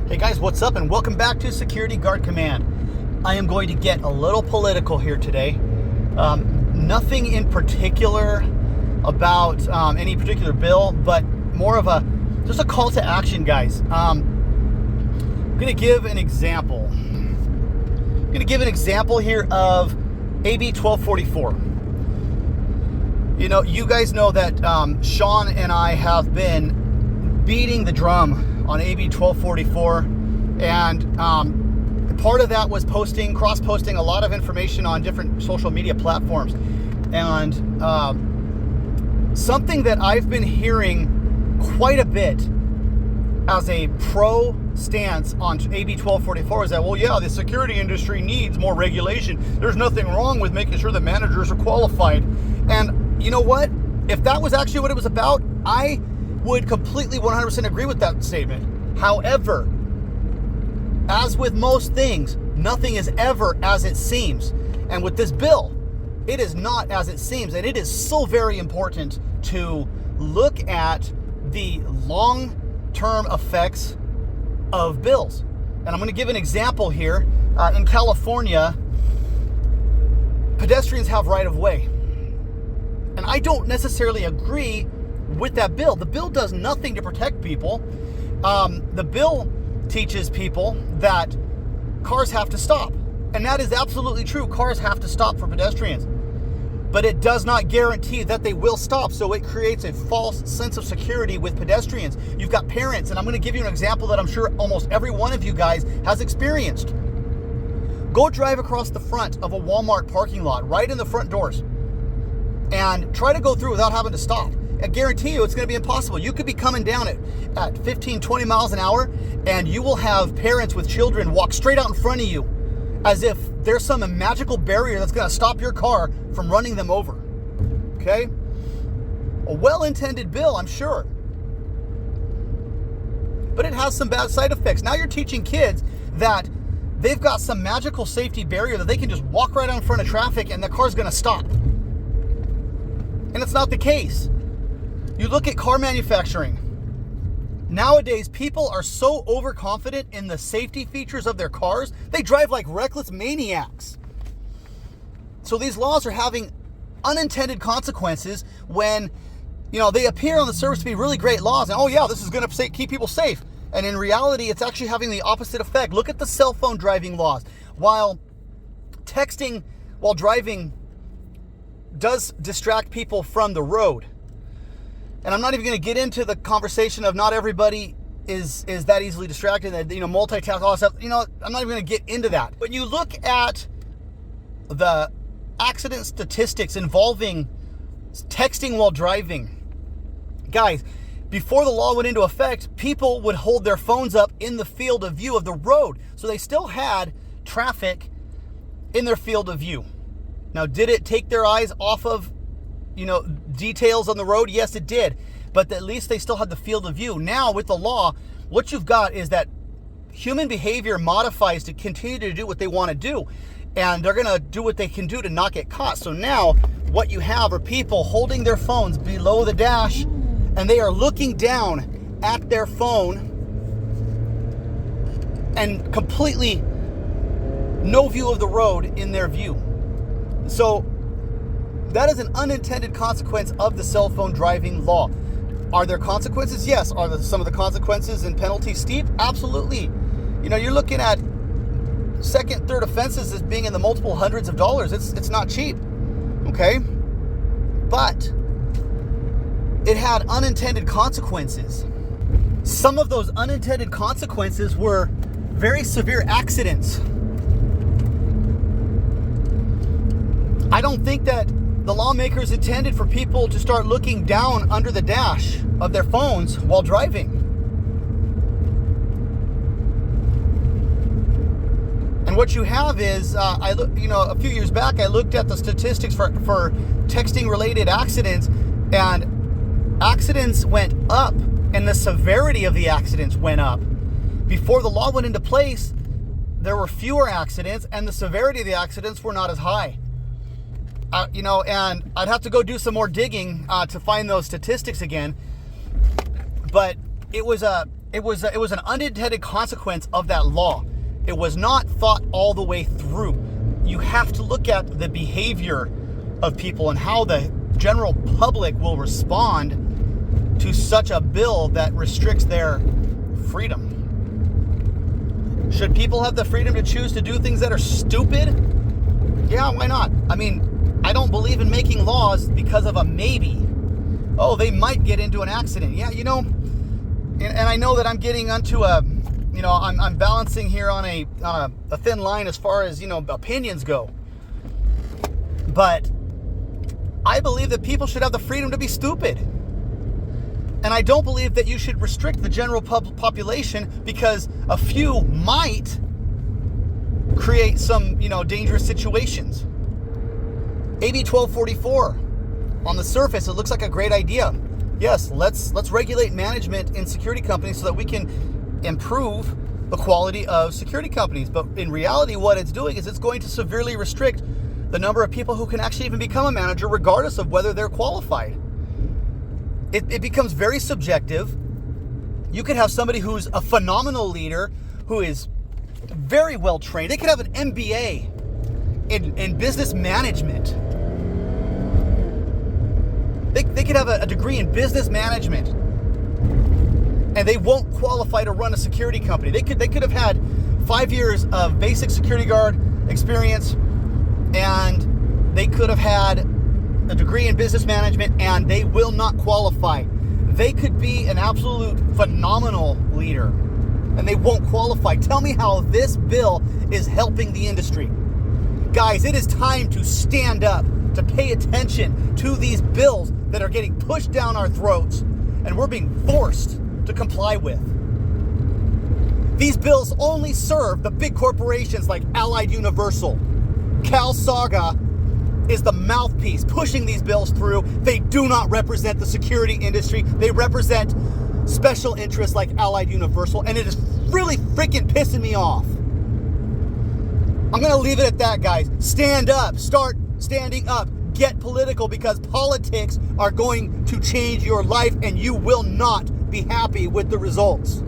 Hey guys, what's up, and welcome back to Security Guard Command. I am going to get a little political here today. Nothing in particular about any particular bill, but more of just a call to action, guys. I'm going to give an example. I'm going to give an example here of AB 1244. You know, you guys know that Sean and I have been beating the drum on AB 1244, and part of that was cross-posting a lot of information on different social media platforms. And something that I've been hearing quite a bit as a pro stance on AB 1244 is that, well, yeah, the security industry needs more regulation. There's nothing wrong with making sure that managers are qualified. And you know what? If that was actually what it was about, I would completely 100% agree with that statement. However, as with most things, nothing is ever as it seems. And with this bill, it is not as it seems. And it is so very important to look at the long-term effects of bills. And I'm going to give an example here. In California, pedestrians have right-of-way. And I don't necessarily agree with that bill. The bill does nothing to protect people. The bill teaches people that cars have to stop. And that is absolutely true. Cars have to stop for pedestrians. But it does not guarantee that they will stop. So it creates a false sense of security with pedestrians. You've got parents, and I'm going to give you an example that I'm sure almost every one of you guys has experienced. Go drive across the front of a Walmart parking lot, right in the front doors, and try to go through without having to stop. I guarantee you it's going to be impossible. You could be coming down at 15, 20 miles an hour, and you will have parents with children walk straight out in front of you as if there's some magical barrier that's going to stop your car from running them over. Okay? A well-intended bill, I'm sure. But it has some bad side effects. Now you're teaching kids that they've got some magical safety barrier that they can just walk right out in front of traffic and the car's going to stop. And it's not the case. You look at car manufacturing. Nowadays, people are so overconfident in the safety features of their cars, they drive like reckless maniacs. So these laws are having unintended consequences when, you know, they appear on the surface to be really great laws. And, oh yeah, this is going to keep people safe. And in reality, it's actually having the opposite effect. Look at the cell phone driving laws. While texting while driving does distract people from the road. And I'm not even going to get into the conversation of not everybody is that easily distracted, that, you know, multitask, all that stuff. You know, I'm not even going to get into that. When you look at the accident statistics involving texting while driving, guys, before the law went into effect, people would hold their phones up in the field of view of the road. So they still had traffic in their field of view. Now, did it take their eyes off of, you know, details on the road? Yes, it did. But at least they still had the field of view. Now, with the law, what you've got is that human behavior modifies to continue to do what they want to do. And they're going to do what they can do to not get caught. So now, what you have are people holding their phones below the dash, and they are looking down at their phone and completely no view of the road in their view. So that is an unintended consequence of the cell phone driving law. Are there consequences? Yes. Are some of the consequences and penalties steep? Absolutely. You know, you're looking at second, third offenses as being in the multiple hundreds of dollars. It's not cheap. Okay? But it had unintended consequences. Some of those unintended consequences were very severe accidents. I don't think that the lawmakers intended for people to start looking down under the dash of their phones while driving. And what you have is, a few years back, I looked at the statistics for texting-related accidents, and accidents went up, and the severity of the accidents went up. Before the law went into place, there were fewer accidents, and the severity of the accidents were not as high. And I'd have to go do some more digging to find those statistics again. But it was a it was an unintended consequence of that law. It was not thought all the way through. You have to look at the behavior of people and how the general public will respond to such a bill that restricts their freedom. Should people have the freedom to choose to do things that are stupid? Yeah, why not? I mean, I don't believe in making laws because of a maybe. Oh, they might get into an accident. Yeah, and I know that I'm getting onto I'm balancing here on a thin line as far as, opinions go. But I believe that people should have the freedom to be stupid. And I don't believe that you should restrict the general population because a few might create some, dangerous situations. AB 1244, on the surface, it looks like a great idea. Yes, let's regulate management in security companies so that we can improve the quality of security companies. But in reality, what it's doing is it's going to severely restrict the number of people who can actually even become a manager, regardless of whether they're qualified. It becomes very subjective. You could have somebody who's a phenomenal leader, who is very well trained. They could have an MBA in business management. They could have a degree in business management, and they won't qualify to run a security company. They could have had 5 years of basic security guard experience, and they could have had a degree in business management, and they will not qualify. They could be an absolute phenomenal leader, and they won't qualify. Tell me how this bill is helping the industry. Guys, it is time to stand up, to pay attention to these bills that are getting pushed down our throats, and we're being forced to comply with. These bills only serve the big corporations like Allied Universal. CalSaga is the mouthpiece pushing these bills through. They do not represent the security industry. They represent special interests like Allied Universal, and it is really freaking pissing me off. I'm going to leave it at that, guys. Stand up. Start standing up. Get political, because politics are going to change your life, and you will not be happy with the results.